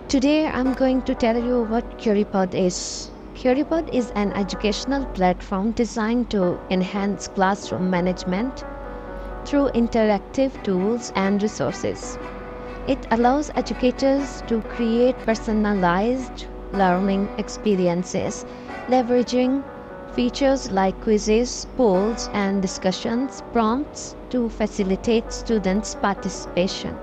Today I'm going to tell you what Curipod is. Curipod is an educational platform designed to enhance classroom management through interactive tools and resources. It allows educators to create personalized learning experiences, leveraging features like quizzes, polls, and discussions prompts to facilitate students' participation.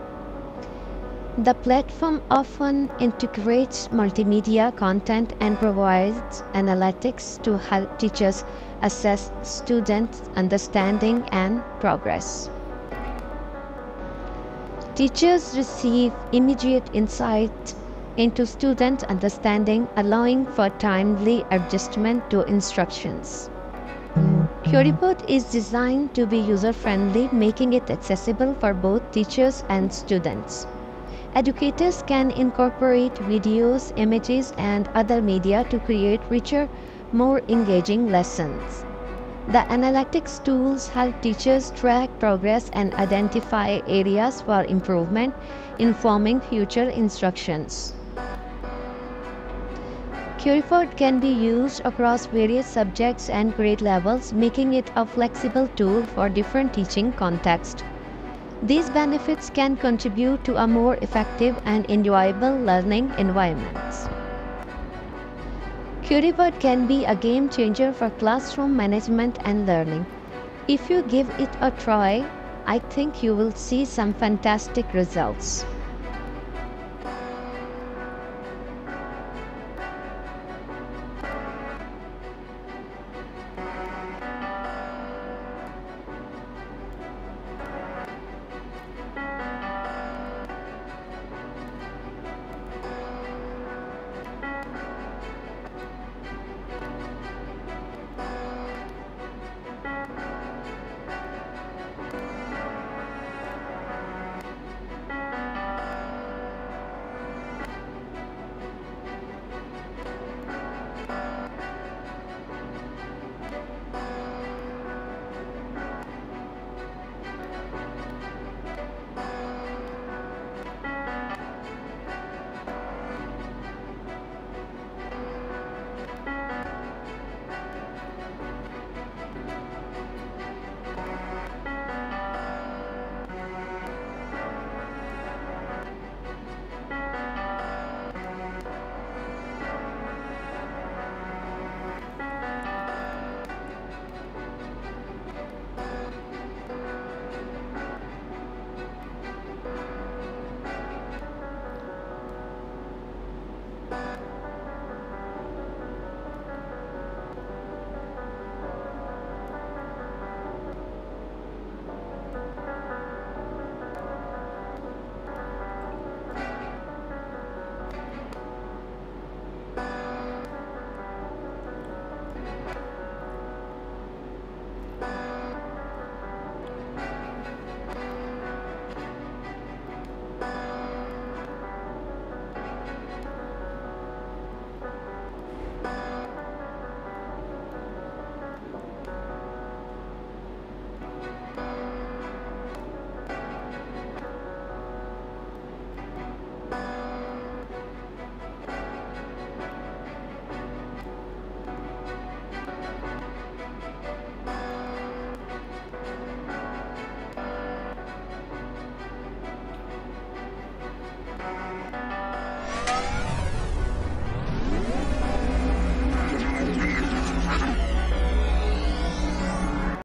The platform often integrates multimedia content and provides analytics to help teachers assess students' understanding and progress. Teachers receive immediate insight into student understanding, allowing for timely adjustment to instructions. Curipod is designed to be user-friendly, making it accessible for both teachers and students. Educators can incorporate videos, images, and other media to create richer, more engaging lessons. The analytics tools help teachers track progress and identify areas for improvement, informing future instructions. Curipod can be used across various subjects and grade levels, making it a flexible tool for different teaching contexts. These benefits can contribute to a more effective and enjoyable learning environment. Curipod can be a game changer for classroom management and learning. If you give it a try, I think you will see some fantastic results.